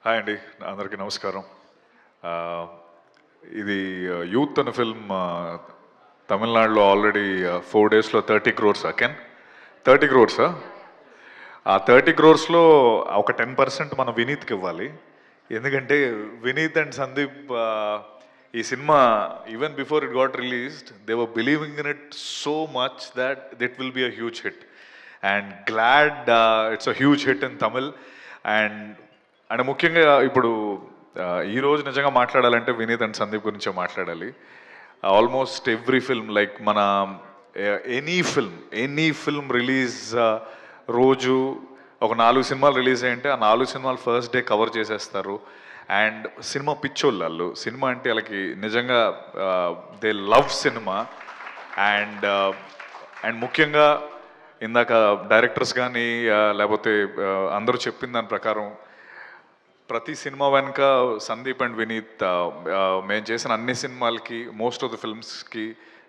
Hi అండి, అందరికీ నమస్కారం. ఇది యూత్ అనే ఫిల్మ్ తమిళనాడులో ఆల్రెడీ 4 daysలో 30 crores కెన్ 30 crores. ఆ 30 crores ఒక 10% మనం వినీత్కి ఇవ్వాలి. ఎందుకంటే వినీత్ అండ్ సందీప్ ఈ cinema even before it got released they were believing in it so much that it will be a huge hit and glad it's a huge hit in Tamil. And ముఖ్యంగా ఇప్పుడు ఈరోజు నిజంగా మాట్లాడాలంటే వినీత్ అండ్ సందీప్ గురించే మాట్లాడాలి. ఆల్మోస్ట్ ఎవ్రీ ఫిల్మ్ లైక్ మన any film release రోజు ఒక 4 సినిమాలు రిలీజ్ అయ్యంటే ఆ 4 సినిమాలు ఫస్ట్ డే కవర్ చేసేస్తారు. అండ్ సినిమా పిచ్చోళ్ళు, సినిమా అంటే వాళ్ళకి నిజంగా దే లవ్ సినిమా. అండ్ ముఖ్యంగా ఇందాక డైరెక్టర్స్ కానీ లేకపోతే అందరూ చెప్పిన దాని ప్రకారం ప్రతి సినిమా వెనుక సందీప్ అండ్ వినీత్ మేము చేసిన అన్ని సినిమాలకి మోస్ట్ ఆఫ్ ద ఫిల్మ్స్కి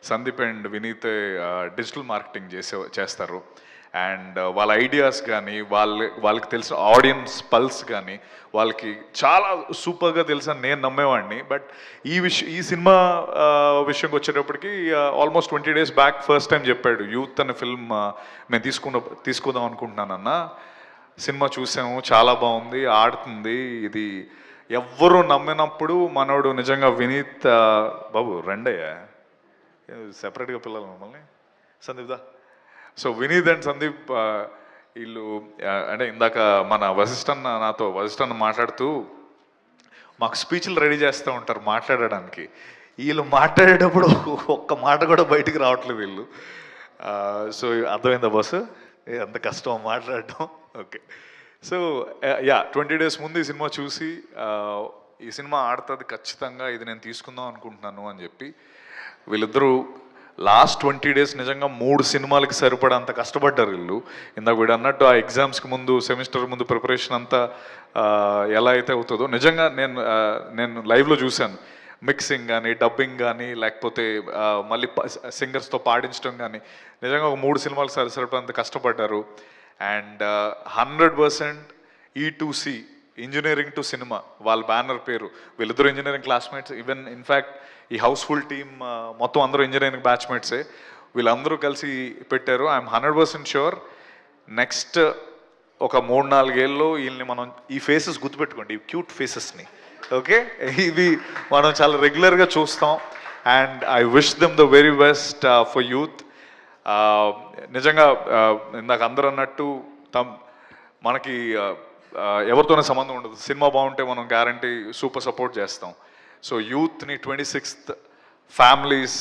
Sandeep and Vineeth digital marketing చేస్తారు. అండ్ వాళ్ళ ఐడియాస్ కానీ వాళ్ళకి తెలిసిన ఆడియన్స్ పల్స్ కానీ వాళ్ళకి చాలా సూపర్గా తెలుసని నేను నమ్మేవాడిని. బట్ ఈ సినిమా విషయంకి వచ్చేటప్పటికి almost 20 days back first time చెప్పాడు, యూత్ అనే ఫిల్మ్ మేము తీసుకుందాం అనుకుంటున్నానన్న. సినిమా చూసాము, చాలా బాగుంది, ఆడుతుంది. ఇది ఎవ్వరూ నమ్మినప్పుడు మనోడు నిజంగా వినీత్ బాబు రండయ్యా, సెపరేట్గా పిల్లలు మమ్మల్ని సందీప్ దా. సో వినీత్ అండ్ సందీప్ వీళ్ళు అంటే ఇందాక మన వశిష్ఠన్న మాట్లాడుతూ మాకు స్పీచ్లు రెడీ చేస్తూ ఉంటారు మాట్లాడడానికి. వీళ్ళు మాట్లాడేటప్పుడు ఒక్క మాట కూడా బయటికి రావట్లేదు వీళ్ళు. సో అర్థమైందా బస్సు ఎంత కష్టం మాట్లాడటం. ఓకే, సో 20 days ముందు ఈ సినిమా చూసి ఈ సినిమా ఆడుతుంది ఖచ్చితంగా, ఇది నేను తీసుకుందాం అనుకుంటున్నాను అని చెప్పి వీళ్ళిద్దరూ లాస్ట్ 20 days నిజంగా 3 సినిమాలకి సరిపడా అంత కష్టపడ్డారు వీళ్ళు. ఇందాక వీడు అన్నట్టు ఆ ఎగ్జామ్స్కి ముందు సెమిస్టర్ ముందు ప్రిపరేషన్ అంతా ఎలా అయితే అవుతుందో నిజంగా నేను లైవ్లో చూశాను. మిక్సింగ్ కానీ డబ్బింగ్ కానీ లేకపోతే మళ్ళీ సింగర్స్తో పాడించడం కానీ నిజంగా ఒక 3 సినిమాలు సరిపడంత కష్టపడ్డారు. And 100% E2C engineering to cinema వాళ్ళ బ్యానర్ పేరు. వీళ్ళిద్దరు ఇంజనీరింగ్ క్లాస్మేట్స్. ఈవెన్ ఇన్ఫ్యాక్ట్ ఈ హౌస్ఫుల్ టీమ్ మొత్తం అందరూ ఇంజనీరింగ్ బ్యాచ్మేట్సే. వీళ్ళందరూ కలిసి పెట్టారు. ఐఎమ్ 100% షూర్ నెక్స్ట్ ఒక 3-4 ఏళ్ళలో వీళ్ళని మనం ఈ ఫేసెస్ గుర్తుపెట్టుకోండి, ఈ క్యూట్ ఫేసెస్ని. ఓకే, ఇవి మనం చాలా రెగ్యులర్గా చూస్తాం. And I wish them the very best for youth. నిజంగా ఇందాక అందరూ అన్నట్టు మనకి ఎవరితోనే సంబంధం ఉండదు, సినిమా బాగుంటే మనం గ్యారంటీ సూపర్ సపోర్ట్ చేస్తాం. సో యూత్ని 26th ఫ్యామిలీస్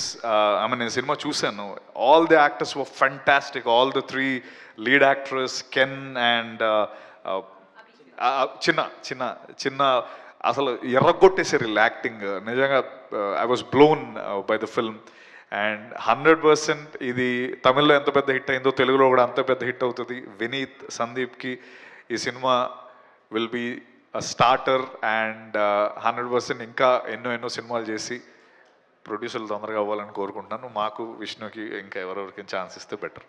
నేను సినిమా చూశాను. All the actors were fantastic. All the 3 lead actors can and చిన్న అసలు ఎర్రగొట్టేసారు వీళ్ళు యాక్టింగ్. నిజంగా I was blown by the film. And 100% ఇది తమిళ్లో ఎంత పెద్ద హిట్ అయిందో తెలుగులో కూడా అంత పెద్ద హిట్ అవుతుంది. వినీత్ సందీప్కి ఈ సినిమా will be a starter. And 100% ఇంకా ఎన్నో సినిమాలు చేసి ప్రొడ్యూసర్లు తొందరగా అవ్వాలని కోరుకుంటున్నాను. మాకు విష్ణుకి ఇంకా ఎవరెవరికి ఛాన్స్ ఇస్తే better.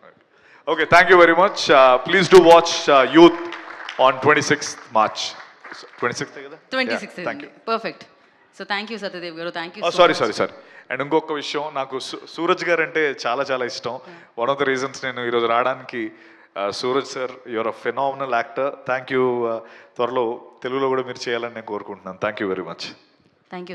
Okay, thank you very much. Please do watch Youth on 26th March. 26th కదా? 26th. Thank you. Perfect. So thank you Satyadev garu. Thank you. Sorry. And ఇంకొక విషయం, నాకు సూరజ్ గారు అంటే చాలా ఇష్టం. వన్ ఆఫ్ ద రీజన్స్ నేను ఈరోజు రావడానికి Suraj sir, your a phenomenal actor. Thank you. త్వరలో తెలుగులో కూడా మీరు చేయాలని నేను కోరుకుంటున్నాను. Thank you very much. Thank you.